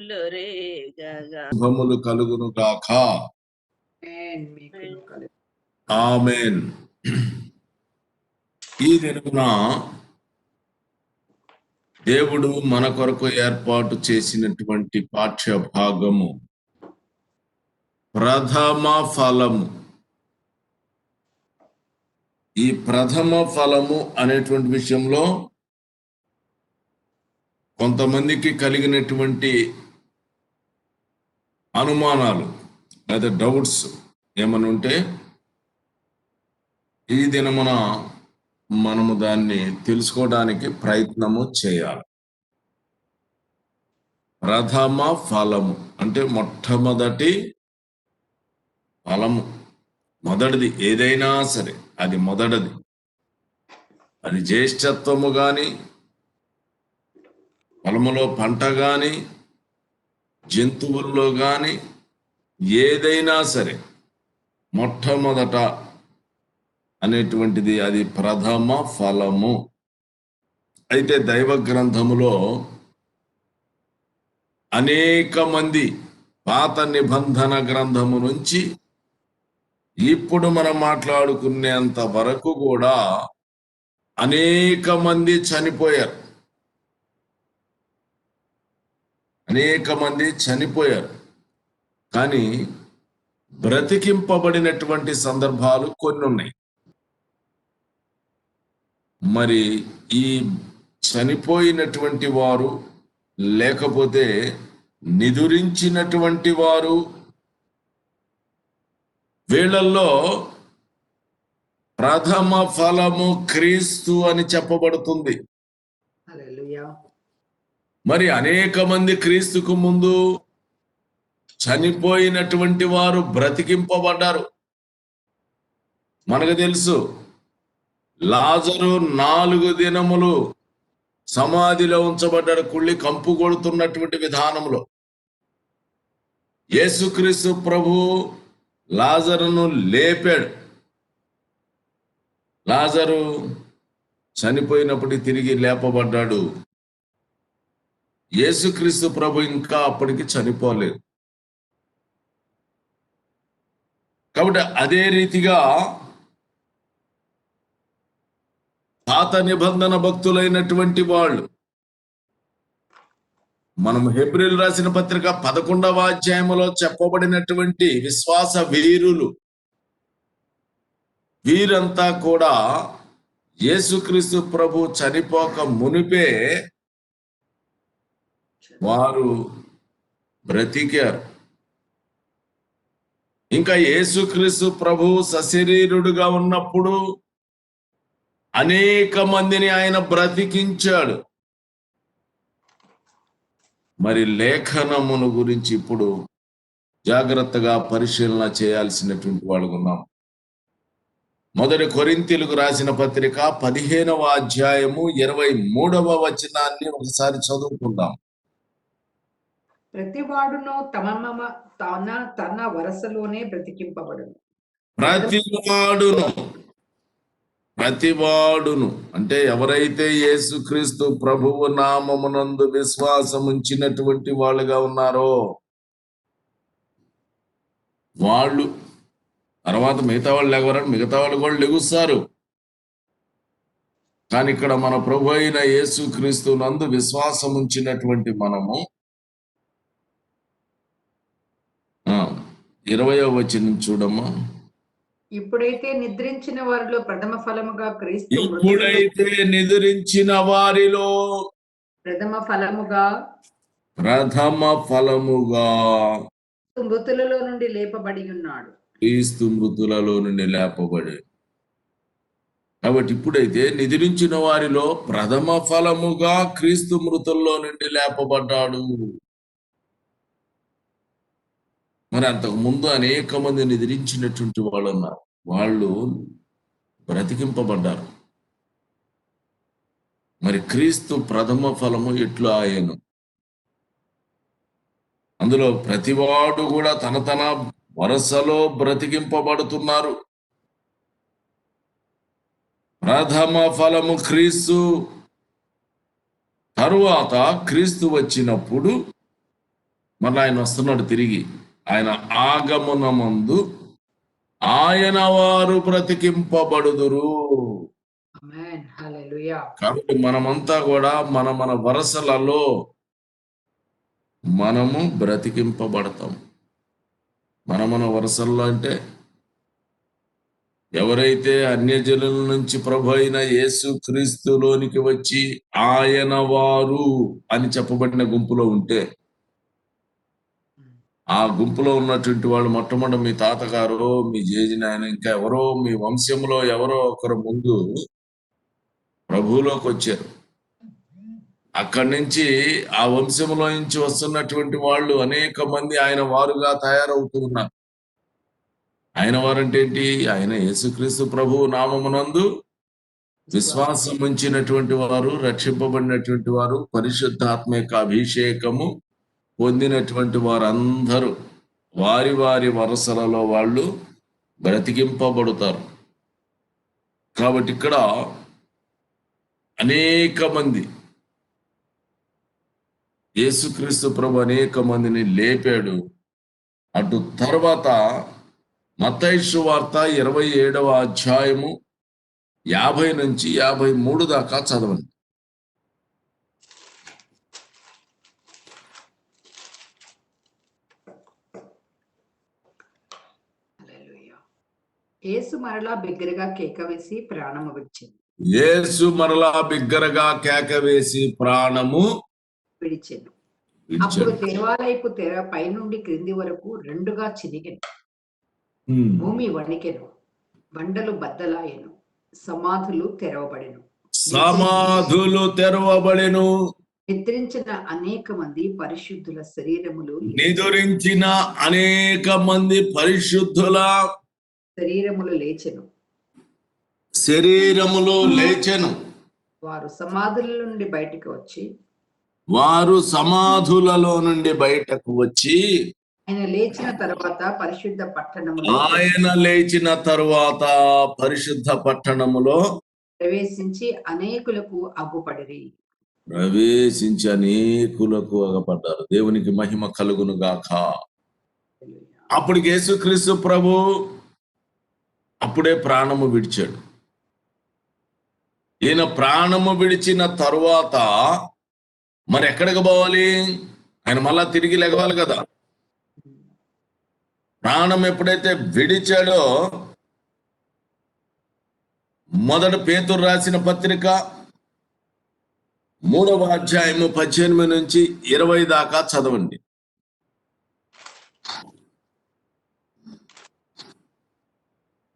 స్థుతులు రేగగా శుభములు కలుగును గాక. ఆమేన్. ఈ దినమున దేవుడు మన కొరకు ఏర్పాటు చేసినటువంటి పాఠ్య భాగము ప్రథమ ఫలము. ఈ ప్రథమ ఫలము అనేటువంటి విషయంలో కొంతమందికి కలిగినటువంటి అనుమానాలు లేదా డౌట్స్ ఏమని ఉంటే ఈ దినమున మనము దాన్ని తెలుసుకోవడానికి ప్రయత్నము చేయాలి. ప్రథమ ఫలము అంటే మొట్టమొదటి ఫలము, మొదటిది ఏదైనా సరే అది మొదటిది. అది జ్యేష్ఠత్వము గాని, పొలములో పంట గాని, జంతువుల్లో గాని ఏదైనా సరే మొట్టమొదట అనేటువంటిది అది ప్రథమ ఫలము. అయితే దైవ గ్రంథములో అనేక మంది పాత నిబంధన గ్రంథము నుంచి ఇప్పుడు మనం మాట్లాడుకునేంత వరకు కూడా అనేక మంది చనిపోయారు. కానీ బ్రతికింపబడినటువంటి సందర్భాలు కొన్ని ఉన్నాయి. మరి ఈ చనిపోయినటువంటి వారు లేకపోతే నిదురించినటువంటి వారు వీళ్ళల్లో ప్రథమ ఫలము క్రీస్తు అని చెప్పబడుతుంది. మరి అనేక మంది క్రీస్తుకు ముందు చనిపోయినటువంటి వారు బ్రతికింపబడ్డారు. మనకు తెలుసు, లాజరు 4 దినములు సమాధిలో ఉంచబడ్డాడు, కుళ్ళి కంపు కొడుతున్నటువంటి విధానంలో. యేసుక్రీస్తు ప్రభు లాజరును లేపాడు. లాజరు చనిపోయినప్పుడు తిరిగి లేపబడ్డాడు. యేసుక్రీస్తు ప్రభు ఇంకా అప్పటికి చనిపోలేదు. కాబట్టి అదే రీతిగా పాత నిబంధన భక్తులైనటువంటి వాళ్ళు, మనం హెబ్రీయులు రాసిన పత్రిక 11వ అధ్యాయములో చెప్పబడినటువంటి విశ్వాస వీరులు, వీరంతా కూడా యేసుక్రీస్తు ప్రభు చనిపోక మునిపే వారు బ్రతికారు. ఇంకా యేసుక్రీస్తు ప్రభు సశరీరుడుగా ఉన్నప్పుడు అనేక మందిని ఆయన బ్రతికించాడు. మరి లేఖనమును గురించి ఇప్పుడు జాగ్రత్తగా పరిశీలన చేయాల్సినటువంటి వాళ్ళు ఉన్నాం. మొదటి కొరింథీయులకు రాసిన పత్రిక 15వ అధ్యాయము 23వ వచనాన్ని ఒకసారి చదువుకుందాం. ప్రతివాడును తన వరసలోనే బ్రతికింపబడును. ప్రతివాడును అంటే ఎవరైతే యేసుక్రీస్తు ప్రభువు నామమునందు విశ్వాసం ఉంచినటువంటి వాళ్ళుగా ఉన్నారో వాళ్ళు, తర్వాత మిగతా వాళ్ళు లేవరని మిగతా వాళ్ళు కూడా లెగుస్తారు. కానీ ఇక్కడ మన ప్రభు అయిన యేసుక్రీస్తు నందు విశ్వాసం ఉంచినటువంటి మనము 20వ వచనం చూడమ్మా. ఇప్పుడైతే నిద్రించిన వారిలో ప్రథమ ఫలముగా క్రీస్తు మృతులలో నుండి లేపబడి ఉన్నాడు. క్రీస్తు మృతులలో నుండి లేపబడి. కాబట్టి ఇప్పుడైతే నిద్రించిన వారిలో ప్రథమ ఫలముగా క్రీస్తు మృతుల్లో నుండి లేపబడ్డాడు. మరి అంతకు ముందు అనేక మంది నిద్రించినటువంటి వాళ్ళు ఉన్నారు, వాళ్ళు బ్రతికింపబడ్డారు. మరి క్రీస్తు ప్రథమ ఫలము ఎట్లా ఆయను? అందులో ప్రతివాడు కూడా తన వరసలో బ్రతికింపబడుతున్నారు. ప్రథమ ఫలము క్రీస్తు, తరువాత క్రీస్తు వచ్చినప్పుడు మళ్ళీ ఆయన వస్తున్నాడు తిరిగి. ఆయన ఆగమనమందు ఆయన వారు బ్రతికింపబడుదురు. ఆమేన్. హల్లెలూయా. కాబట్టి మనమంతా కూడా మన వరసలలో మనము బ్రతికింపబడతాం. మన వరసల్లో అంటే ఎవరైతే అన్యజనుల నుంచి ప్రభు అయిన యేసు క్రీస్తులోనికి వచ్చి ఆయన వారు అని చెప్పబడిన గుంపులో ఉంటే, ఆ గుంపులో ఉన్నటువంటి వాళ్ళు మొట్టమొదటి మీ తాతగారు, మీ జేజి నాయన, ఇంకా ఎవరో మీ వంశంలో ఎవరో ఒకరు ముందు ప్రభువులోకి వచ్చారు. అక్కడి నుంచి ఆ వంశంలో నుంచి వస్తున్నటువంటి వాళ్ళు అనేక మంది ఆయన వారుగా తయారవుతూ ఉన్నారు. ఆయన వారంటే ఏంటి? ఆయన యేసుక్రీస్తు ప్రభువు నామమునందు విశ్వాసం ఉంచినటువంటి వారు, రక్షింపబడినటువంటి వారు, పరిశుద్ధాత్మ యొక్క అభిషేకము పొందినటువంటి వారందరూ వారి వారి వరసలలో వాళ్ళు బ్రతికింపబడతారు. కాబట్టి ఇక్కడ అనేక మంది యేసుక్రీస్తు ప్రభు అనేక మందిని లేపాడు. అటు తర్వాత మత్తయి సువార్త 27వ అధ్యాయము 50 నుంచి 53 దాకా చదవండి. హల్లెలూయా. యేసు మరలా బిగ్గరగా కేక వేసి ప్రాణము విడిచెను. యేసు మరలా బిగ్గరగా కేక వేసి ప్రాణము విడిచెను. విడిచాడు. అప్పుడు దేవాలయపు తెర పైనుండి క్రింది వరకు రెండుగా చినిగెను. భూమి వణికెను, బండలు బద్దలాయెను, సమాధులు తెరవబడెను. సమాధులు తెరవబడెను. నిద్రించిన అనేక మంది పరిశుద్ధుల శరీరములు నిదురించిన అనేక మంది పరిశుద్ధుల లేచెను. శరీరములు లేచెను. వారు సమాధుల నుండి బయటకు వచ్చి వారు సమాధులలో నుండి బయటకు వచ్చి ఆయన లేచిన తర్వాత పరిశుద్ధ పట్టణములో ఆయన లేచిన తరువాత పరిశుద్ధ పట్టణములో ప్రవేశించి అనేకులకు అగ్గుపడిరి. ప్రవేశించి అనేకులకు అగపడ్డారు. దేవునికి మహిమ కలుగును గాక. అప్పుడు యేసుక్రీస్తు ప్రభు అప్పుడే ప్రాణము విడిచాడు. ఈయన ప్రాణము విడిచిన తరువాత మరి ఎక్కడికి పోవాలి? ఆయన మళ్ళా తిరిగి లెగవాలి కదా. ప్రాణం ఎప్పుడైతే విడిచాడో మొదట పేతురు రాసిన పత్రిక 3వ అధ్యాయము 18 నుంచి 20 దాకా చదవండి.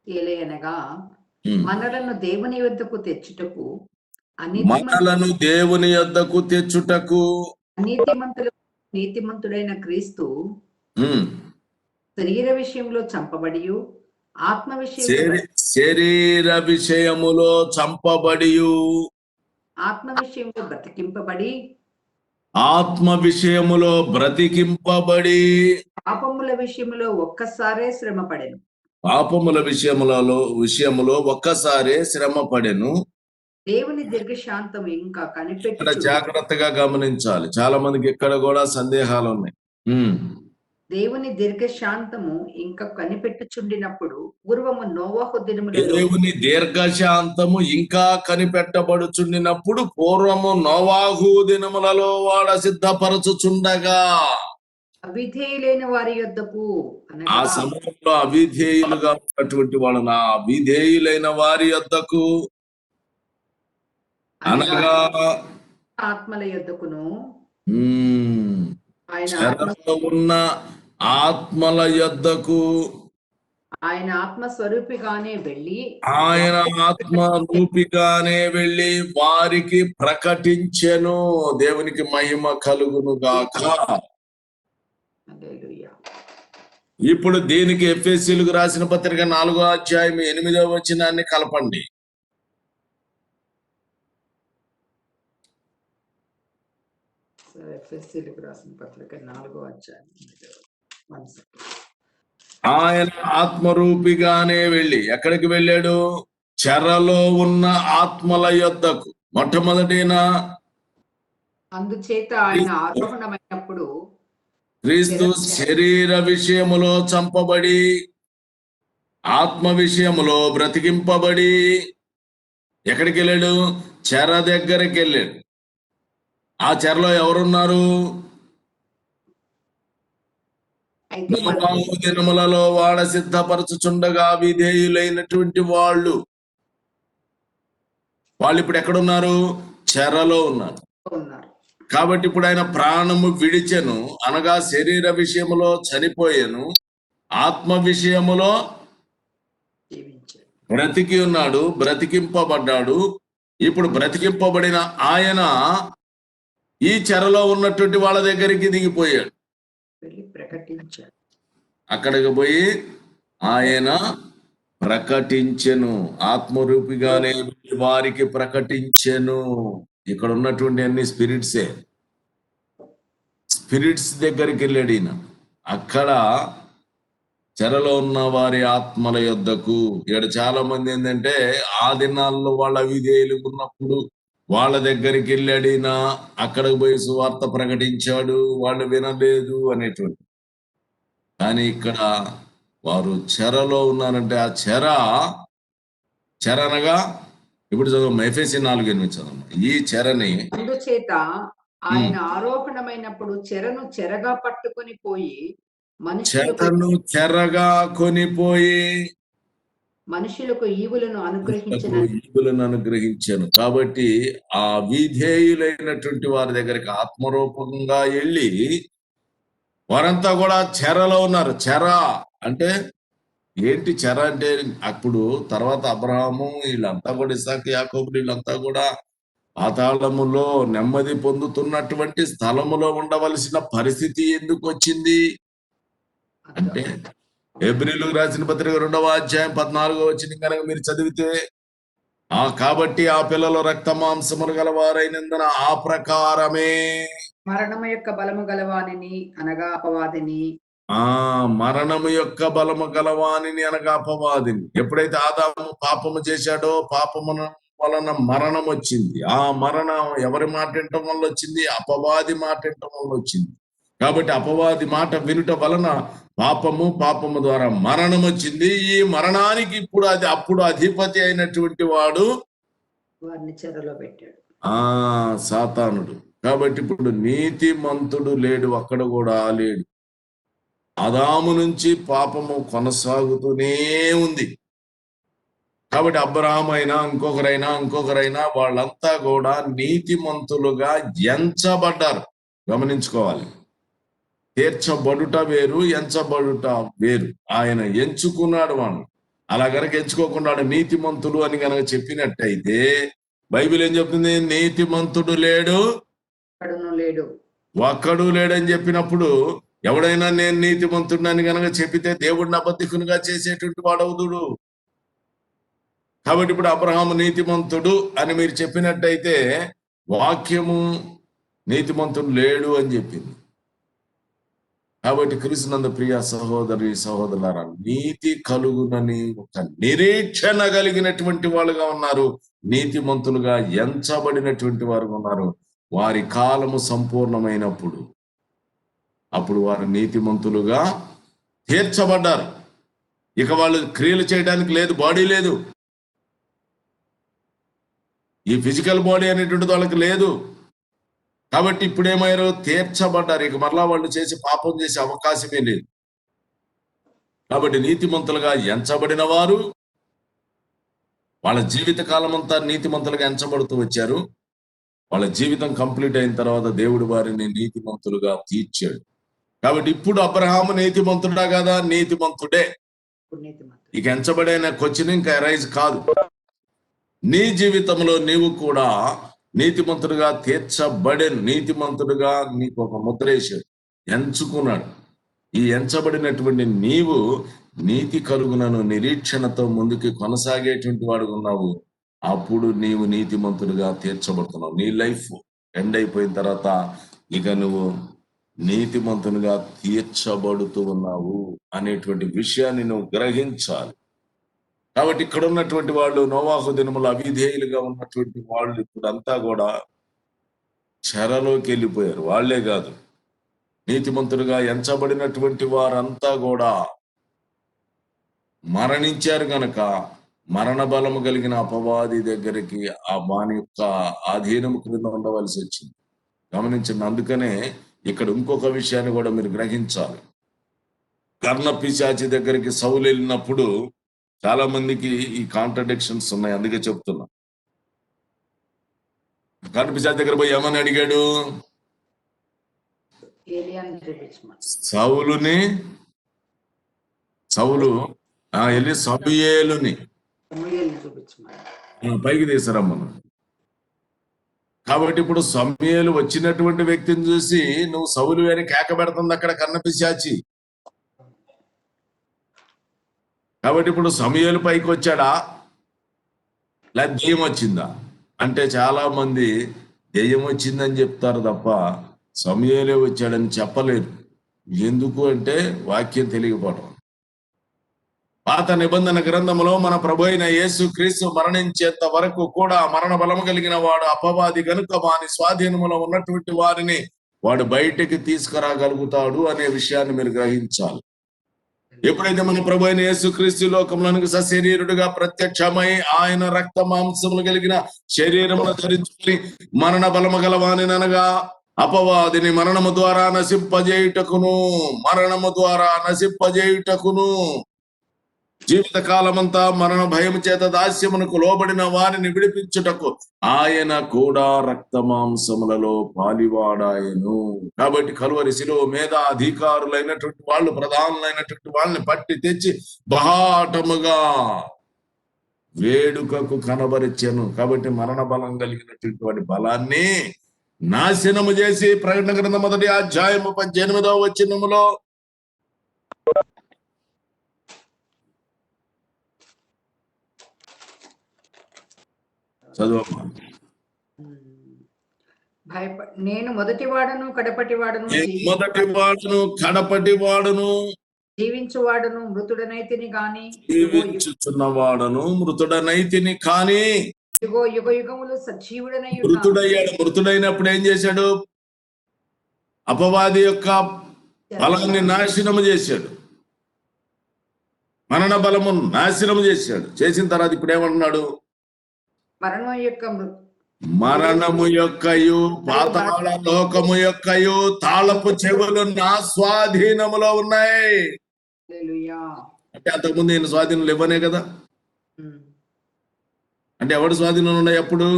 ఏలయనగా మనలను దేవుని యొద్దకు తెచ్చుటకు మనలను దేవుని యొద్దకు తెచ్చుటకు నీతిమంతుడైన క్రీస్తు శరీర విషయంలో చంపబడి శరీర విషయములో చంపబడి ఆత్మ విషయంలో బ్రతికింపబడి ఆత్మ విషయములో బ్రతికింపబడి పాపముల విషయములో ఒక్కసారే శ్రమపడెను. పాపముల విషయములో ఒక్కసారే శ్రమపడెను. దేవుని దీర్ఘశాంతం ఇంకా కనిపెట్టి జాగ్రత్తగా గమనించాలి. చాలా మందికి ఇక్కడ కూడా సందేహాలు ఉన్నాయి. దేవుని దీర్ఘశాంతము ఇంకా కనిపెట్టుచుండినప్పుడు పూర్వము నోవహు దినములలో దేవుని దీర్ఘశాంతము ఇంకా కనిపెట్టబడుచుండినప్పుడు పూర్వము నోవాహు దినములలో వాడ సిద్ధపరచుచుండగా అవిధేయులైన వారి యొద్దకు ఆ సమయంలో అవిధేయులుగా ఉన్నటువంటి వాళ్ళు నా అవిధేయులైన వారి యొద్దకు అనగా ఆత్మల యొద్దకును ఉన్న ఆత్మల యొద్దకు ఆయన ఆత్మ స్వరూపిగానే వెళ్ళి వారికి ప్రకటించెను. దేవునికి మహిమ కలుగును గాక. ఇప్పుడు దీనికి ఎఫెసీయులకు రాసిన పత్రిక 4వ అధ్యాయం 8వ వచనాన్ని కలపండి. ఎఫెసీయులకు రాసిన పత్రిక 4వ అధ్యాయం. ఆయన ఆత్మరూపిగానే వెళ్ళి ఎక్కడికి వెళ్ళాడు? చెరలో ఉన్న ఆత్మల యొద్దకు. మొట్టమొదటిన అందుచేత ఆయన ఆరోహణమైనప్పుడు క్రీస్తు శరీర విషయములో చంపబడి ఆత్మ విషయములో బ్రతికింపబడి ఎక్కడికి వెళ్ళాడు? చెర దగ్గరికి వెళ్ళాడు. ఆ చెరలో ఎవరున్నారు? అయితే నోవాహు దినములలో వాడ సిద్ధపరచుచుండగా విధేయులైనటువంటి వాళ్ళు ఇప్పుడు ఎక్కడున్నారు? చెరలో ఉన్నారు. ఉన్నారు. కాబట్టి ఇప్పుడు ఆయన ప్రాణము విడిచెను, అనగా శరీర విషయములో చనిపోయాను, ఆత్మ విషయములో జీవించాడు. బ్రతికి ఉన్నాడు, బ్రతికింపబడ్డాడు. ఇప్పుడు బ్రతికింపబడిన ఆయన ఈ చెరలో ఉన్నటువంటి వాళ్ళ దగ్గరికి దిగిపోయాడు. వెళ్ళి ప్రకటించాడు. అక్కడికి పోయి ఆయన ప్రకటించెను, ఆత్మరూపిగానే వారికి ప్రకటించెను. ఇక్కడ ఉన్నటువంటి అన్ని స్పిరిట్స్ దగ్గరికి వెళ్ళాడు ఈయన. అక్కడ చెరలో ఉన్న వారి ఆత్మల యొద్దకు. ఇక్కడ చాలా మంది ఏంటంటే ఆ దినాల్లో వాళ్ళ అవిధేయులు ఉన్నప్పుడు వాళ్ళ దగ్గరికి వెళ్ళాడు ఈయన. అక్కడికి పోయి సువార్త ప్రకటించాడు, వాళ్ళు వినలేదు అనేటువంటి. కానీ ఇక్కడ వారు చెరలో ఉన్నారంటే ఆ చెర అనగా ఇప్పుడు చదువు ఎఫెసీ 4:8 చదవమ్మా. ఈ చెరని అందుచేత ఆయన ఆరోహణమైనప్పుడు చెరను చెరగా పట్టుకొని పోయి చెరను చెరగా కొనిపోయి మనుషులకు ఈవులను అనుగ్రహించాను. కాబట్టి ఆ విధేయులైనటువంటి వారి దగ్గరికి ఆత్మరూపంగా వెళ్ళి వారంతా కూడా చెరలో ఉన్నారు. చెర అంటే ఏంటి? చెర అంటే అప్పుడు తర్వాత అబ్రహాము వీళ్ళంతా కూడా, ఇస్సాకు, యాకోబు వీళ్ళంతా కూడా పాతాళములో నెమ్మది పొందుతున్నటువంటి స్థలములో ఉండవలసిన పరిస్థితి ఎందుకు వచ్చింది అంటే, హెబ్రీయులకు రాసిన పత్రిక 2వ అధ్యాయం 14వ వచనం కనుక మీరు చదివితే, కాబట్టి ఆ పిల్లలు రక్త మాంసములు గలవారైనందున ఆ ప్రకారమే మరణము యొక్క బలము గలవానిని అనగా అపవాదిని మరణము యొక్క బలము గలవానిని అనగా అపవాదిని. ఎప్పుడైతే ఆదాము పాపము చేశాడో పాపము వలన మరణం వచ్చింది. ఆ మరణం ఎవరి మాట వినటం వల్ల వచ్చింది? అపవాది మాట వినటం వల్ల వచ్చింది. కాబట్టి అపవాది మాట వినుట వలన పాపము ద్వారా మరణం వచ్చింది. ఈ మరణానికి అప్పుడు అధిపతి అయినటువంటి వాడు వారిని చెరలో పెట్టాడు, సాతానుడు. కాబట్టి ఇప్పుడు నీతిమంతుడు లేడు, అక్కడ కూడా లేడు. ఆదాము నుంచి పాపము కొనసాగుతూనే ఉంది. కాబట్టి అబ్రహాము అయినా ఇంకొకరైనా వాళ్ళంతా కూడా నీతిమంతులుగా ఎంచబడ్డారు. గమనించుకోవాలి, తీర్చబడుట వేరు, ఎంచబడుట వేరు. ఆయన ఎంచుకున్నాడు వాడు. అలా గనక ఎంచుకోకుండా నీతిమంతులు అని గనక చెప్పినట్టయితే బైబిల్ ఏం చెప్తుంది? నీతిమంతుడు లేడు, ఒక్కడు లేడని చెప్పినప్పుడు ఎవడైనా నేను నీతిమంతుడిని గనక చెప్పితే దేవుడిని అబద్ధికునిగా చేసేటువంటి వాడవుదుడు. కాబట్టి ఇప్పుడు అబ్రహాము నీతిమంతుడు అని మీరు చెప్పినట్టయితే వాక్యము నీతిమంతుడు లేడు అని చెప్పింది. కాబట్టి క్రీస్తునందు ప్రియ సహోదరులారా, నీతి కలుగునని ఒక నిరీక్షణ కలిగినటువంటి వాళ్ళుగా ఉన్నారు, నీతిమంతులుగా ఎంచబడినటువంటి వారుగా ఉన్నారు. వారి కాలము సంపూర్ణమైనప్పుడు అప్పుడు వారు నీతిమంతులుగా తీర్చబడ్డారు. ఇక వాళ్ళు క్రియలు చేయడానికి లేదు, బాడీ లేదు, ఈ ఫిజికల్ బాడీ అనేటువంటిది వాళ్ళకి లేదు. కాబట్టి ఇప్పుడేమయ్యారు? తీర్చబడ్డారు. ఇక మరలా వాళ్ళు చేసి పాపం చేసే అవకాశమే లేదు. కాబట్టి నీతిమంతులుగా ఎంచబడిన వారు వాళ్ళ జీవిత కాలం అంతా నీతిమంతులుగా ఎంచబడుతూ వచ్చారు. వాళ్ళ జీవితం కంప్లీట్ అయిన తర్వాత దేవుడు వారిని నీతిమంతులుగా తీర్చాడు. కాబట్టి ఇప్పుడు అబ్రహాము నీతిమంతుడా కదా? నీతిమంతుడే. ఇక ఎంచబడిన క్వశ్చన్ ఇంకా అరైజ్ కాదు. నీ జీవితంలో నీవు కూడా నీతిమంతుడుగా తీర్చబడేను. నీతిమంతుడుగా నీకు ఒక ముద్ర వేసాడు, ఎంచుకున్నాడు. ఈ ఎంచబడినటువంటి నీవు నీతి కలుగునను నిరీక్షణతో ముందుకు కొనసాగేటువంటి వాడు ఉన్నావు. అప్పుడు నీవు నీతిమంతుడుగా తీర్చబడుతున్నావు. నీ లైఫ్ ఎండ్ అయిపోయిన తర్వాత ఇక నువ్వు నీతిమంతునిగా తీర్చబడుతూ ఉన్నావు అనేటువంటి విషయాన్ని నువ్వు గ్రహించాలి. కాబట్టి ఇక్కడ ఉన్నటువంటి వాళ్ళు నోవాహు దినములు అవిధేయులుగా ఉన్నటువంటి వాళ్ళు ఇప్పుడు అంతా కూడా చెరలోకి వెళ్ళిపోయారు. వాళ్లే కాదు, నీతిమంతులుగా ఎంచబడినటువంటి వారంతా కూడా మరణించారు గనక మరణ బలము కలిగిన అపవాది దగ్గరికి ఆ వాని యొక్క ఆధీనము క్రింద ఉండవలసి వచ్చింది. గమనించండి. అందుకనే ఇక్కడ ఇంకొక విషయాన్ని కూడా మీరు గ్రహించాలి. కర్ణ పిశాచి దగ్గరికి సౌలు వెళ్ళినప్పుడు చాలా మందికి ఈ కాంట్రడిక్షన్స్ ఉన్నాయి. అందుకే చెప్తున్నా. కర్ణ పిశాచి దగ్గర పోయి ఏమని అడిగాడు? సౌలు వెళ్ళి సమూయేలుని పైకి తీసుకురమ్మను. కాబట్టి ఇప్పుడు సమూయేలు వచ్చినటువంటి వ్యక్తిని చూసి నువ్వు సౌలు అని కేక పెడుతుంది అక్కడ కర్ణ పిశాచి. కాబట్టి ఇప్పుడు సమూయేలు పైకి వచ్చాడా లేదా దెయ్యం వచ్చిందా అంటే చాలా మంది దెయ్యం వచ్చిందని చెప్తారు తప్ప సమూయేలే వచ్చాడని చెప్పలేరు. ఎందుకు అంటే వాక్యం తెలియకపోవడం. పాత నిబంధన గ్రంథములో మన ప్రభు అయిన యేసు క్రీస్తు మరణించేంత వరకు కూడా మరణ బలము కలిగిన వాడు అపవాది గనుక వాని స్వాధీనములో ఉన్నటువంటి వారిని వాడు బయటికి తీసుకురాగలుగుతాడు అనే విషయాన్ని మీరు గ్రహించాలి. ఎప్పుడైతే మన ప్రభు అయిన యేసు క్రీస్తు లోకంలోనికి సశరీరుడుగా ప్రత్యక్షమై ఆయన రక్త మాంసములు కలిగిన శరీరమును ధరించుకుని మరణ బలము గలవానినగా అపవాదిని మరణము ద్వారా నశింపజేయుటకును జీవిత కాలమంతా మరణ భయము చేత దాస్యమునకు లోబడిన వారిని విడిపించుటకు ఆయన కూడా రక్త మాంసములలో పాలివాడాయను. కాబట్టి కలువరి శిలువ మీద అధికారులైనటువంటి వాళ్ళు, ప్రధానులైనటువంటి వాళ్ళని పట్టి తెచ్చి బహాటముగా వేడుకకు కనబరిచెను. కాబట్టి మరణ బలం కలిగినటువంటి వాడి బలాన్ని నాశనము చేసి ప్రకటన గ్రంథం 1వ అధ్యాయము 18వ వచనములో చదువు. నేను మొదటివాడను కడపటివాడను జీవించువాడను మృతుడనైతిని గాని యుగ యుగములు సజీవుడనై మృతుడయ్యాడు. మృతుడైనప్పుడు ఏం చేశాడు? అపవాది యొక్క బలాన్ని నాశనము చేశాడు, మరణ బలము నాశనము చేశాడు. చేసిన తర్వాత ఇప్పుడు ఏమంటున్నాడు? మరణము యొక్కయు పాతాళ లోకము యొక్కయు తాళపు చెవులు నా స్వాధీనములో ఉన్నాయి. అంటే అంతకుముందు నేను స్వాధీనంలో ఇవ్వనే కదా. అంటే ఎవడు స్వాధీనం ఉన్నాయి? అప్పుడు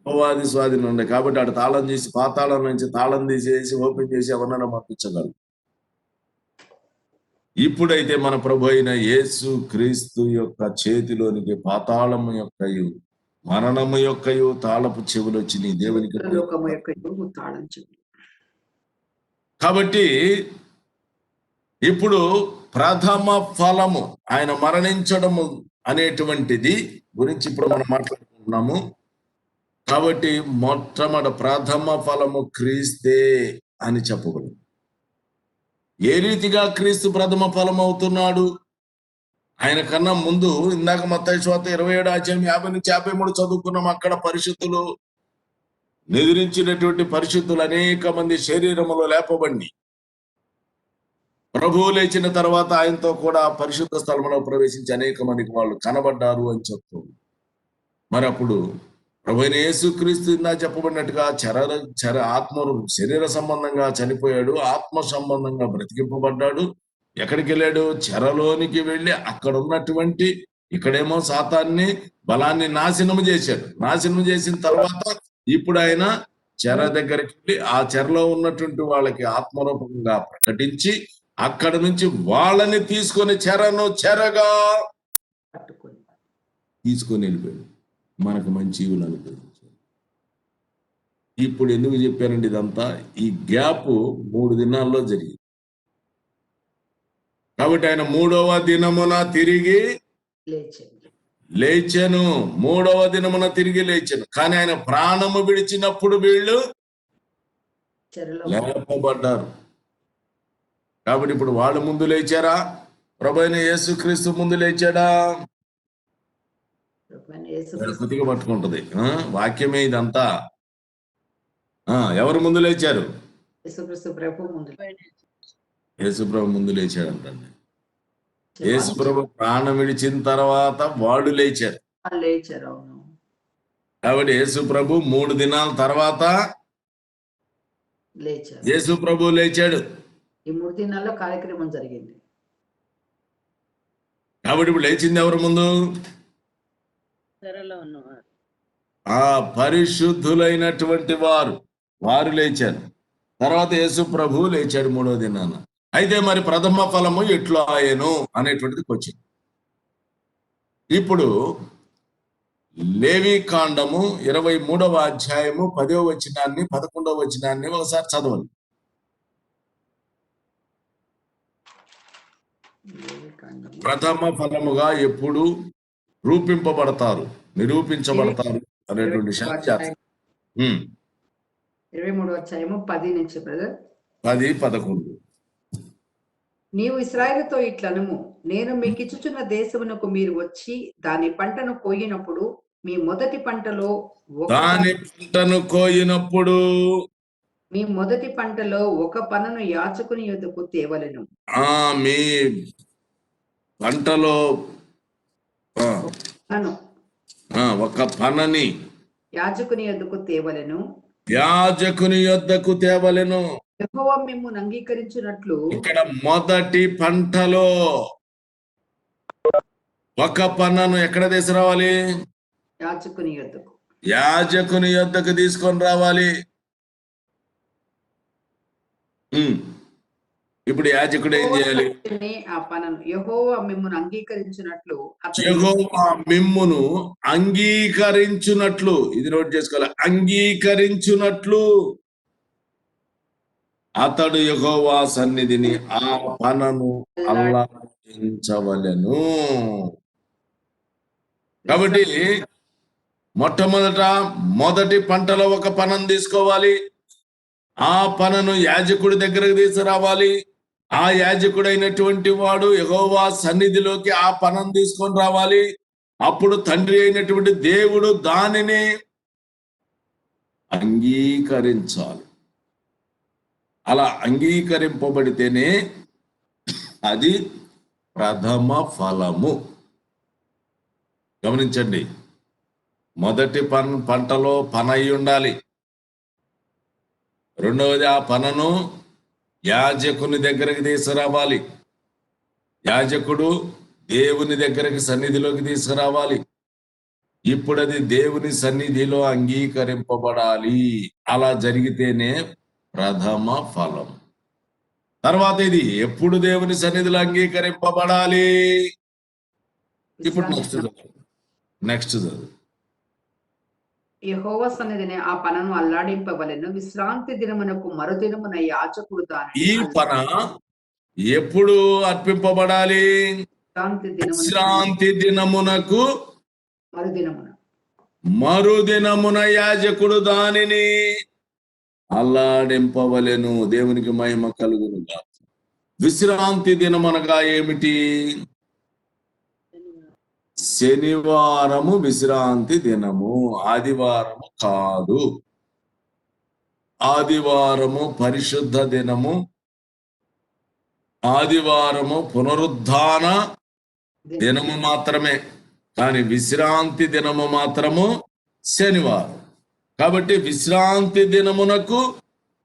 అపవాది స్వాధీనం ఉన్నాయి. కాబట్టి ఆడు తాళం చేసి పాతాళం నుంచి తాళం తీసేసి ఓపెన్ చేసి ఎవరన్నా పంపించగలరు. ఇప్పుడైతే మన ప్రభు అయిన యేసు క్రీస్తు యొక్క చేతిలోనికి పాతాళము యొక్కయు మరణము యొక్కయు తాళపు చెవులు వచ్చినాయి దేవునికి. కాబట్టి ఇప్పుడు ప్రథమ ఫలము ఆయన మరణించడము అనేటువంటిది గురించి ఇప్పుడు మనం మాట్లాడుకుంటున్నాము. కాబట్టి మొట్టమొదటి ప్రథమ ఫలము క్రీస్తే అని చెప్పబడింది. ఏ రీతిగా క్రీస్తు ప్రథమ ఫలం అవుతున్నాడు? ఆయన కన్నా ముందు ఇందాక మత్తయి సువార్త 27వ అధ్యాయం 50 నుంచి 53 చదువుకున్నాం. అక్కడ పరిశుద్ధులు నిద్రించినటువంటి పరిశుద్ధులు అనేక మంది శరీరములో లేపబడి ప్రభువు లేచిన తర్వాత ఆయనతో కూడా పరిశుద్ధ స్థలంలో ప్రవేశించి అనేక మందికి వాళ్ళు కనబడ్డారు అని చెప్తుంది. మరి అప్పుడు ప్రభు అయిన యేసుక్రీస్తు ఇందా చెప్పబడినట్టుగా ఆత్మ శరీర సంబంధంగా చనిపోయాడు, ఆత్మ సంబంధంగా బ్రతికింపబడ్డాడు. ఎక్కడికి వెళ్ళాడు? చెరలోనికి వెళ్ళి అక్కడ ఉన్నటువంటి, ఇక్కడేమో సాతాన్ని బలాన్ని నాశనము చేశాడు. నాశనం చేసిన తర్వాత ఇప్పుడు ఆయన చెర దగ్గరికి వెళ్ళి ఆ చెరలో ఉన్నటువంటి వాళ్ళకి ఆత్మరూపంగా ప్రకటించి అక్కడ నుంచి వాళ్ళని తీసుకొని చెరగా తీసుకొని వెళ్ళిపోయాడు. మనకు మంచి ఈవులు అనుగ్రహించాడు. ఇప్పుడు ఎందుకు చెప్పానండి ఇదంతా? ఈ గ్యాప్ 3 దినాల్లో జరిగింది. కాబట్టి ఆయన 3వ దినమున తిరిగి లేచెను. 3వ దినమున తిరిగి లేచెను. కానీ ఆయన ప్రాణము విడిచినప్పుడు వీళ్ళు లేపబడ్డారు. కాబట్టి ఇప్పుడు వాళ్ళు ముందు లేచారా? ప్రభు అయిన యేసుక్రీస్తు ముందు లేచాడా? కొద్దిగా పట్టుకుంటది వాక్యమే ఇదంతా. ఎవరు ముందు లేచారు? యేసుక్రీస్తు ప్రభు ముందు యేసుప్రభు ముందు లేచాడంటండి. యేసుప్రభు ప్రాణం విడిచిన తర్వాత వాళ్ళు లేచారు. వాళ్ళు లేచారు. అవును. కాబట్టి యేసుప్రభు 3 దినాల తర్వాత లేచారు. యేసుప్రభు లేచాడు. ఈ 3 దినాల్లో కార్యక్రమం జరిగింది. కాబట్టి ఇప్పుడు లేచింది ఎవరు ముందు? ఆ పరిశుద్ధులైనటువంటి వారు లేచారు. తర్వాత యేసు ప్రభు లేచాడు 3వ దినాన. అయితే మరి ప్రథమ ఫలము ఎట్లా ఆయను అనేటువంటిది వచ్చింది. ఇప్పుడు లేవి కాండము 23వ అధ్యాయము 10వ వచనాన్ని 11వ వచనాన్ని ఒకసారి చదవండి. ప్రథమ ఫలముగా ఎప్పుడు రూపింపబడతారు, నిరూపించబడతారు అనేటువంటి విషయాన్ని చేస్తారు. 23వ అధ్యాయము 10 నుంచి బ్రదర్. 10, 11. నీవు ఇశ్రాయేలుతో ఇట్లనుము, నేను మీకిచ్చుచున్న దేశమునకు మీరు వచ్చి దాని పంటను కోయినప్పుడు మీ మొదటి పంటలో ఒక పనను యాజకుని యొద్దకు తేవలెను. మీ పంటలో ఒక పనని యాజకుని యొద్దకు తేవలెను. యెహోవా మిమ్మును అంగీకరించినట్లు, ఇక్కడ మొదటి పంటలో ఒక పన్నను ఎక్కడ తీసుకురావాలి? యాజకుని యొద్దకు తీసుకొని రావాలి. ఇప్పుడు యాజకుడు ఏం చేయాలి? యెహోవా మిమ్మును అంగీకరించినట్లు, యెహోవా మిమ్మును అంగీకరించున్నట్లు, ఇది నోట్ చేసుకోవాలి, అంగీకరించున్నట్లు అతడు యెహోవా సన్నిధిని ఆ పనను అల్లాడించవలెను. కాబట్టి మొదటి పంటలో ఒక పనను తీసుకోవాలి. ఆ పనను యాజకుడి దగ్గరకు తీసుకురావాలి. ఆ యాజకుడైనటువంటి వాడు యెహోవా సన్నిధిలోకి ఆ పనను తీసుకొని రావాలి. అప్పుడు తండ్రి అయినటువంటి దేవుడు దానిని అంగీకరించాలి. అలా అంగీకరింపబడితేనే అది ప్రథమ ఫలము. గమనించండి, మొదటి పంటలో పన అయి ఉండాలి. రెండవది, ఆ పనను యాజకుని దగ్గరికి తీసుకురావాలి. యాజకుడు దేవుని దగ్గరికి సన్నిధిలోకి తీసుకురావాలి. ఇప్పుడు అది దేవుని సన్నిధిలో అంగీకరింపబడాలి. అలా జరిగితేనే ప్రథమ ఫలం. తర్వాత ఇది ఎప్పుడు దేవుని సన్నిధిలో అంగీకరింపబడాలి? ఇప్పుడు నెక్స్ట్ యెహోవా సన్నిధిని ఆ పనను అల్లాడింపవలెను. విశ్రాంతి దినమునకు మరుదినమున యాజకుడు దానిని. ఈ పన ఎప్పుడు అర్పింపబడాలి? విశ్రాంతి దినమునకు మరుదినమున యాజకుడు దానిని అల్లాడింపవలెను. దేవునికి మహిమ కలుగునుగా. విశ్రాంతి దినమనగా ఏమిటి? శనివారము విశ్రాంతి దినము, ఆదివారము కాదు. ఆదివారము పరిశుద్ధ దినము, ఆదివారము పునరుద్ధాన దినము మాత్రమే. కానీ విశ్రాంతి దినము మాత్రము శనివారం. కాబట్టి విశ్రాంతి దినమునకు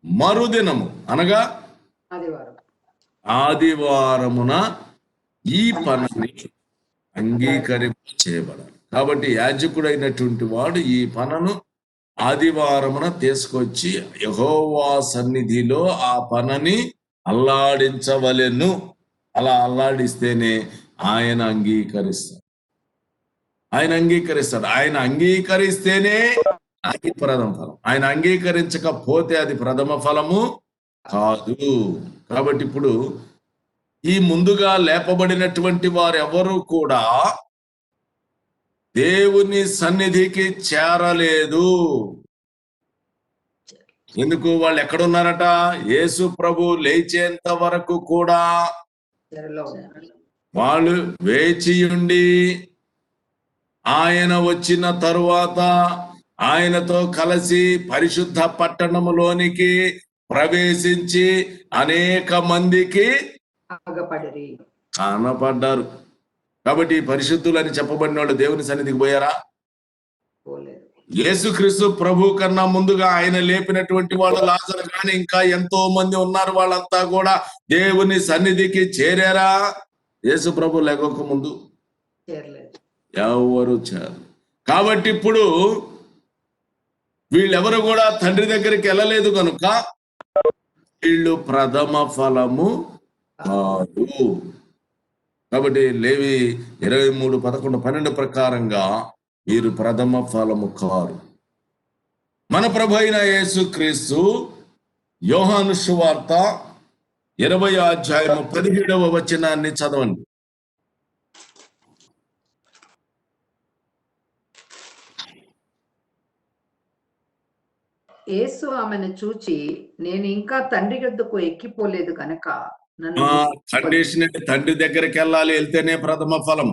మరుదినము అనగా ఆదివారమున ఈ పనిని అంగీకరింపచేయబడాలి. కాబట్టి యాజకుడైనటువంటి వాడు ఈ పనను ఆదివారమున తీసుకొచ్చి యెహోవా సన్నిధిలో ఆ పనని అల్లాడించవలెను. అలా అల్లాడిస్తేనే ఆయన అంగీకరిస్తాడు. ఆయన అంగీకరిస్తేనే అది ప్రథమ ఫలం. ఆయన అంగీకరించకపోతే అది ప్రథమ ఫలము కాదు. కాబట్టి ఇప్పుడు ఈ ముందుగా లేపబడినటువంటి వారెవరు కూడా దేవుని సన్నిధికి చేరలేదు. ఎందుకు? వాళ్ళు ఎక్కడున్నారట? యేసు ప్రభు లేచేంత వరకు కూడా వాళ్ళు వేచి ఉండి, ఆయన వచ్చిన తరువాత ఆయనతో కలిసి పరిశుద్ధ పట్టణములోనికి ప్రవేశించి అనేక మందికి ఆగపడిరి. కనపడ్డారు. కాబట్టి పరిశుద్ధులు అని చెప్పబడిన వాళ్ళు దేవుని సన్నిధికి పోయారా? పోలేదు. యేసుక్రీస్తు ప్రభు కన్నా ముందుగా ఆయన లేపినటువంటి వాళ్ళు లాజరు కానీ ఇంకా ఎంతో మంది ఉన్నారు. వాళ్ళంతా కూడా దేవుని సన్నిధికి చేరారా? యేసు ప్రభు లేకపోక ముందు చేరలేదు. ఎవరు చేరు. కాబట్టి ఇప్పుడు వీళ్ళెవరు కూడా తండ్రి దగ్గరికి వెళ్ళలేదు కనుక వీళ్ళు ప్రథమ ఫలము కాదు. కాబట్టి లేవి 23, 11, 12 ప్రకారంగా వీరు ప్రథమ ఫలము కారు. మన ప్రభు అయిన యేసుక్రీస్తు యోహాను సువార్త 20వ అధ్యాయము 17వ వచనాన్ని చదవండి. యేసు ఆమెను చూచి, నేను ఇంకా తండ్రి యొద్దకు ఎక్కిపోలేదు కనుక నన్ను కండిషన్ అంటే తండ్రి దగ్గరికి వెళ్ళాలి, వెళ్తేనే ప్రథమ ఫలం.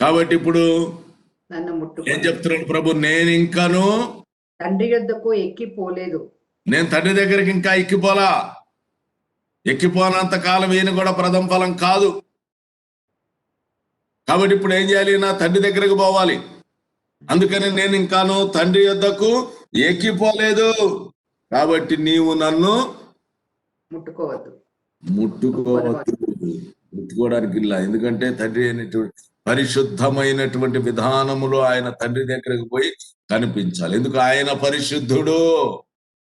కాబట్టి ఇప్పుడు నన్ను ఏం ముట్టుకో, చెప్తున్నాడు ప్రభు? నేను ఇంకాను తండ్రి యొద్దకు ఎక్కిపోలేదు. నేను తండ్రి దగ్గరికి ఇంకా ఎక్కిపోలా. ఎక్కిపోనంత కాలం ఈయన కూడా ప్రథమ ఫలం కాదు. కాబట్టి ఇప్పుడు ఏం చేయాలి? నా తండ్రి దగ్గరకు పోవాలి. అందుకని నేను ఇంకాను తండ్రి యొద్దకు ఎక్కిపోలేదు. కాబట్టి నీవు నన్ను ముట్టుకోవద్దు. ముట్టుకోవడానికి ఇలా. ఎందుకంటే తండ్రి అయినటువంటి పరిశుద్ధమైనటువంటి విధానములో ఆయన తండ్రి దగ్గరకు పోయి కనిపించాలి. ఎందుకు? ఆయన పరిశుద్ధుడు.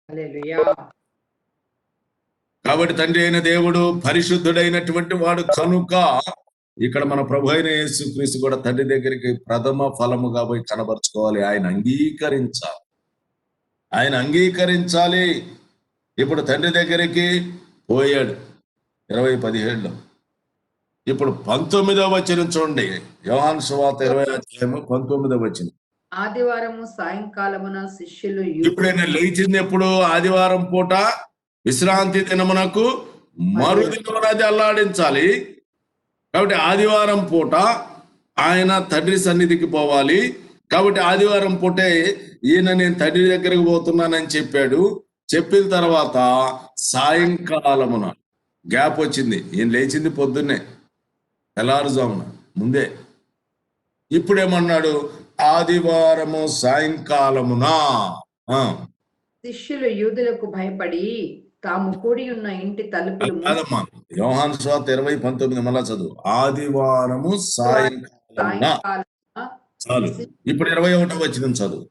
హల్లెలూయా. కాబట్టి తండ్రి అయిన దేవుడు పరిశుద్ధుడైనటువంటి వాడు కనుక ఇక్కడ మన ప్రభు అయిన యేసుక్రీస్తు కూడా తండ్రి దగ్గరికి ప్రథమ ఫలముగా పోయి కనబరుచుకోవాలి. ఆయన అంగీకరించాలి. ఆయన అంగీకరించాలి. ఇప్పుడు తండ్రి దగ్గరికి పోయాడు 20:17. ఇప్పుడు 19వ వచనం చూడండి. యోహాను సువార్త 20వ అధ్యాయము 19వ వచనం. ఆదివారము సాయంకాలమున శిష్యులు ఇప్పుడు ఆయన లేచింది ఎప్పుడు? ఆదివారం పూట, విశ్రాంతి దినమునకు మరుదినమున అది అల్లాడించాలి. కాబట్టి ఆదివారం పూట ఆయన తండ్రి సన్నిధికి పోవాలి. కాబట్టి ఆదివారం పూటే ఈయన నేను తండ్రి దగ్గరకు పోతున్నానని చెప్పాడు. చెప్పిన తర్వాత సాయంకాలమున గ్యాప్ వచ్చింది. ఈయన లేచింది పొద్దున్నే, తెల్లారుజామున ముందే. ఇప్పుడేమన్నాడు? ఆదివారము సాయంకాలమున. శిష్యులు యూదులకు భయపడి తాము కూడి ఉన్న ఇంటి తలుపులు కాదమ్మా, యోహాను సువార్త 20:19 మళ్ళా చదువు. ఆదివారము సాయంకాలమున. చాలు. ఇప్పుడు 21వ వచనం చదువు.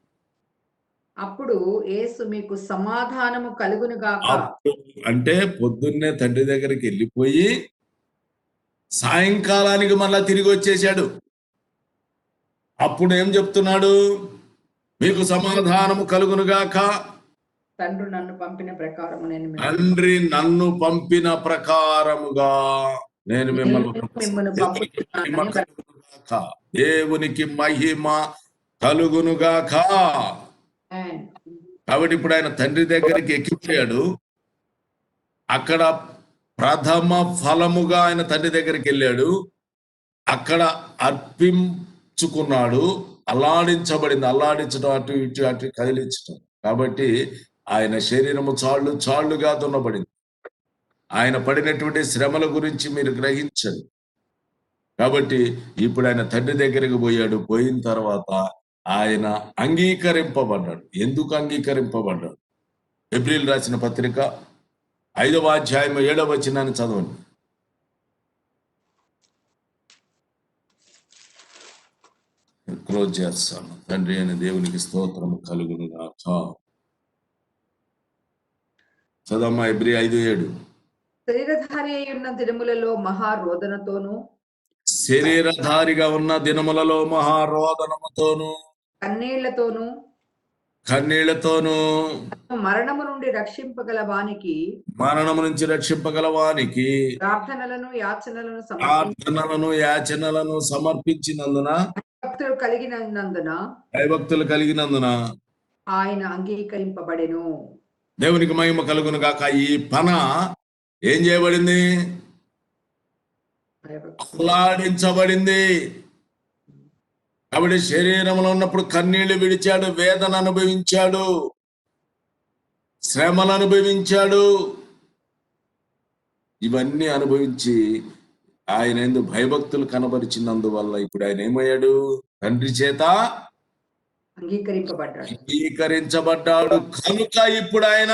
అప్పుడు యేసు మీకు సమాధానము కలుగును గాక. అంటే పొద్దున్నే తండ్రి దగ్గరికి వెళ్ళిపోయి సాయంకాలానికి మళ్ళా తిరిగి వచ్చేసాడు. అప్పుడు ఏం చెప్తున్నాడు? మీకు సమాధానము కలుగును గాక. తండ్రి నన్ను పంపిన ప్రకారము తండ్రి నన్ను పంపిన ప్రకారముగా నేను మిమ్మల్ని దేవునికి మహిమ కలుగునుగాక. కాబట్టి ఇప్పుడు ఆయన తండ్రి దగ్గరికి ఎక్కిపోయాడు. అక్కడ ప్రథమ ఫలముగా ఆయన తండ్రి దగ్గరికి వెళ్ళాడు. అక్కడ అర్పించుకున్నాడు. అల్లాడించబడింది. అల్లాడించడం, అటు ఇటు అటు కదిలించడం. కాబట్టి ఆయన శరీరము చాళ్లుగా దున్నబడింది. ఆయన పడినటువంటి శ్రమల గురించి మీరు గ్రహించండి. కాబట్టి ఇప్పుడు ఆయన తండ్రి దగ్గరికి పోయాడు. పోయిన తర్వాత ఆయన అంగీకరింపబడ్డాడు. ఎందుకు అంగీకరింపబడ్డాడు? హెబ్రీయులు రాసిన పత్రిక 5వ అధ్యాయం 7వ వచనాన్ని చదవండి. క్లోజ్ చేస్తాను. తండ్రి అయిన దేవునికి స్తోత్రము కలుగును గాక. చదమ్మా. హెబ్రీ 5:7. శరీరధారి అయి ఉన్న దినములలో మహారోదనతోను, శరీరధారిగా ఉన్న దినములలో మహారోదనముతోను, కన్నీళ్లతోను మరణము నుండి రక్షింపగల వానికి, మరణము నుంచి రక్షింపగల వానికి ప్రార్థనలను యాచనలను సమర్పించినందున, భయభక్తులు కలిగినందున ఆయన అంగీకరింపబడెను. దేవునికి మహిమ కలుగును గాక. ఈ పన ఏం చేయబడింది? అల్లాడించబడింది. కాబట్టి శరీరంలో ఉన్నప్పుడు కన్నీళ్లు విడిచాడు, వేదన అనుభవించాడు. శ్రమలు అనుభవించాడు. ఇవన్నీ అనుభవించి ఆయన యందు భయభక్తులు కనబరిచినందువల్ల ఇప్పుడు ఆయన ఏమయ్యాడు? తండ్రి చేత అంగీకరించబడ్డాడు కనుక ఇప్పుడు ఆయన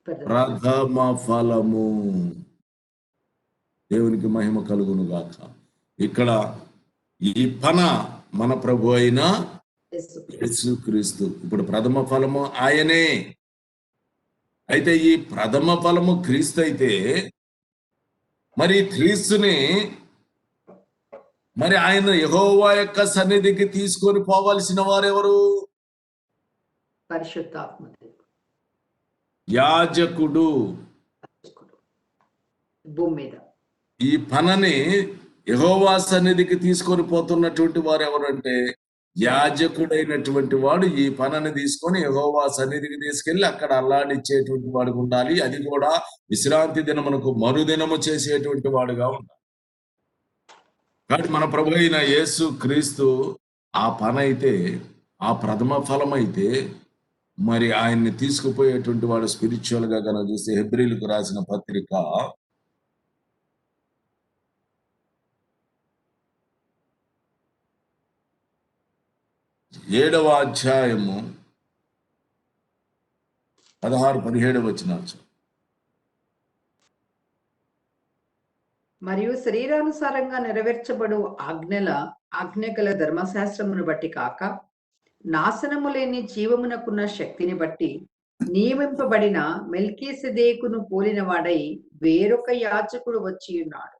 ప్రథమ ఫలము. దేవునికి మహిమ కలుగును గాక. ఇక్కడ ఈ పన మన ప్రభు అయిన యేసుక్రీస్తు. ఇప్పుడు ప్రథమ ఫలము ఆయనే. అయితే ఈ ప్రథమ ఫలము క్రీస్తు అయితే మరి క్రీస్తుని మరి ఆయన యెహోవా యొక్క సన్నిధికి తీసుకొని పోవాల్సిన వారెవరు? పరిశుద్ధాత్మ, యాజకుడు. భూమి మీద ఈ పనని యెహోవా సన్నిధికి తీసుకొని పోతున్నటువంటి వారు ఎవరంటే యాజకుడైనటువంటి వాడు ఈ పనని తీసుకొని యెహోవా సన్నిధికి తీసుకెళ్లి అక్కడ అల్లాడిచ్చేటువంటి వాడు ఉండాలి. అది కూడా విశ్రాంతి దినమునకు మరుదినము చేసేటువంటి వాడుగా ఉండాలి. కాబట్టి మన ప్రభు అయిన యేసు క్రీస్తు ఆ పన అయితే, ఆ ప్రథమ ఫలం అయితే, మరి ఆయన్ని తీసుకుపోయేటువంటి వాడు స్పిరిచువల్ గా కనుక చూస్తే హెబ్రీలకు రాసిన పత్రిక 7వ అధ్యాయము 16-17 వచనాలు. మరియు శరీరానుసారంగా నెరవేర్చబడు ఆజ్ఞగల ధర్మశాస్త్రమును బట్టి కాక, నాశనము లేని జీవమునకున్న శక్తిని బట్టి నియమింపబడిన మెల్కీసెదెకును పోలిన వాడై వేరొక యాజకుడు వచ్చి ఉన్నాడు.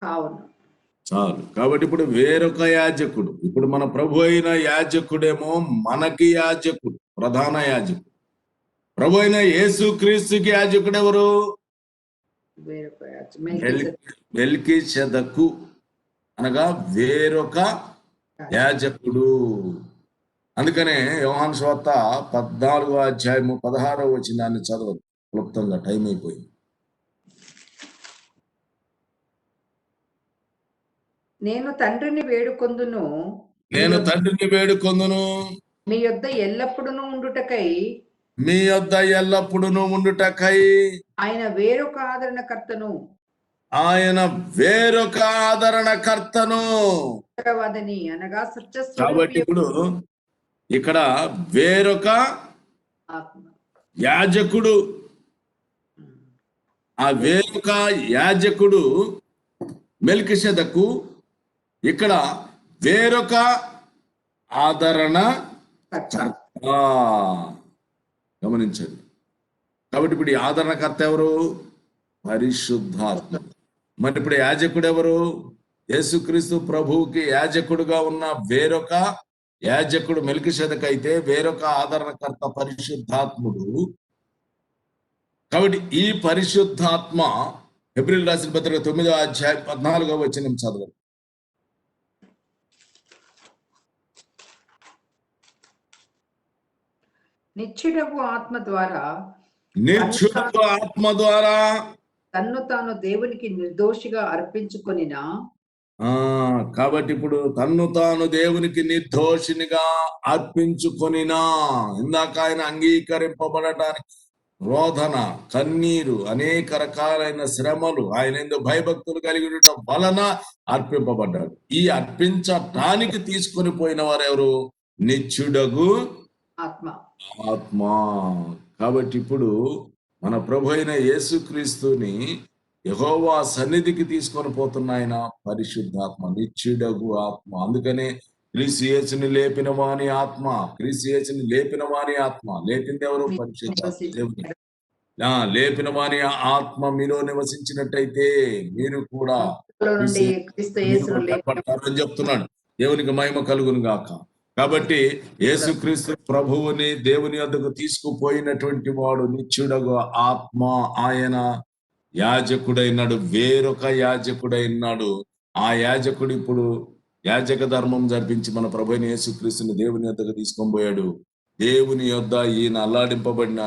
కావున చాలు. కాబట్టి ఇప్పుడు వేరొక యాజకుడు. ఇప్పుడు మన ప్రభు అయిన యాజకుడేమో మనకి యాజకుడు, ప్రధాన యాజకుడు. ప్రభు అయిన యేసు క్రీస్తుకి యాజకుడు ఎవరు? మెల్కీసెదెకు అనగా వేరొక యాజకుడు. అందుకనే యోహాను సువార్త 14వ అధ్యాయము 16వ వచనాన్ని చదవదు క్లుప్తంగా, టైం అయిపోయింది. నేను తండ్రిని వేడుకొందును మీ యొద్ద ఎల్లప్పుడూ ఉండుటకై ఆయన వేరొక ఆదరణకర్తను అనగా కాబట్టి ఇప్పుడు ఇక్కడ వేరొక యాజకుడు, ఆ వేరొక యాజకుడు మెల్కీసెదెకు, ఇక్కడ వేరొక ఆదరణ గమనించండి. కాబట్టి ఇప్పుడు ఈ ఆదరణకర్త ఎవరు? పరిశుద్ధాత్మ. మరి ఇప్పుడు యాజకుడు ఎవరు? యేసుక్రీస్తు ప్రభువుకి యాజకుడుగా ఉన్న వేరొక యాజకుడు మెల్కీసెదెకు అయితే వేరొక ఆదరణకర్త పరిశుద్ధాత్ముడు. కాబట్టి ఈ పరిశుద్ధాత్మ హెబ్రీయులకు రాసిన పత్రిక 9వ అధ్యాయం 14వ వచనం చదవండి. నిత్యుడగు ఆత్మ ద్వారా తన్ను తాను దేవునికి నిర్దోషిగా అర్పించుకొనినా. కాబట్టి ఇప్పుడు తన్ను తాను దేవునికి నిర్దోషినిగా అర్పించుకొనినా, ఇందాక ఆయన అంగీకరింపబడటానికి రోదన, కన్నీరు, అనేక రకాలైన శ్రమలు, ఆయన ఎందుకు భయభక్తులు కలిగి ఉండటం వలన అర్పింపబడ్డాడు. ఈ అర్పించటానికి తీసుకొని పోయిన వారు ఎవరు? నిత్యుడగు ఆత్మ. కాబట్టి ఇప్పుడు మన ప్రభు అయిన యేసుక్రీస్తుని యెహోవా సన్నిధికి తీసుకొని పోతున్న ఆయన పరిశుద్ధాత్మ, నిత్యుడగు ఆత్మ. అందుకనే క్రీస్తు యేసుని లేపిన వాని ఆత్మ, క్రీస్తు యేసుని లేపిన వాని ఆత్మ. లేపింది ఎవరు? పరిశుద్ధాత్మ, దేవుని. లేపిన వాని ఆత్మ మీలో నివసించినట్టయితే మీరు కూడా అని చెప్తున్నాడు. దేవునికి మహిమ కలుగును గాక. కాబట్టి యేసుక్రీస్తు ప్రభువుని దేవుని యొద్దకు తీసుకుపోయినటువంటి వాడు నిత్యుడగు ఆత్మ. ఆయన యాజకుడైనాడు, వేరొక యాజకుడైనాడు. ఆ యాజకుడు ఇప్పుడు యాజక ధర్మం జరిపించి మన ప్రభు అయిన యేసుక్రీస్తుని దేవుని యొద్దకు తీసుకొని పోయాడు. దేవుని యొద్ద ఈయన అల్లాడింపబడిన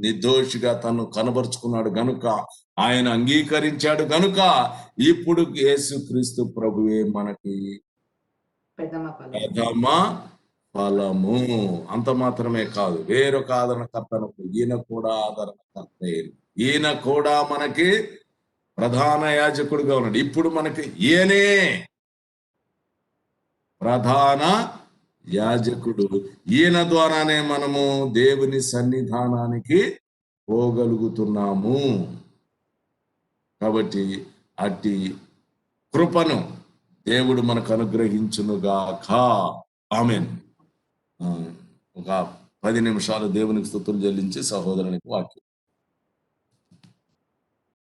నిర్దోషిగా తను కనబరుచుకున్నాడు గనుక, ఆయన అంగీకరించాడు గనుక ఇప్పుడు యేసుక్రీస్తు ప్రభువే మనకి ప్రథమ ఫలం. ప్రథమ ఫలము. అంత మాత్రమే కాదు, వేరొక ఆదరణకర్తను ఈయన కూడా ఆదరణకర్త. ఈయన కూడా మనకి ప్రధాన యాజకుడిగా ఉన్నాడు. ఇప్పుడు మనకి ఈయనే ప్రధాన యాజకుడు. ఈయన ద్వారానే మనము దేవుని సన్నిధానానికి పోగలుగుతున్నాము. కాబట్టి అట్టి కృపను దేవుడు మనకు అనుగ్రహించునుగాక. ఆమేన్. ఒక 10 నిమిషాలు దేవునికి స్తుతులు చెల్లించి సహోదరునికి వాక్యం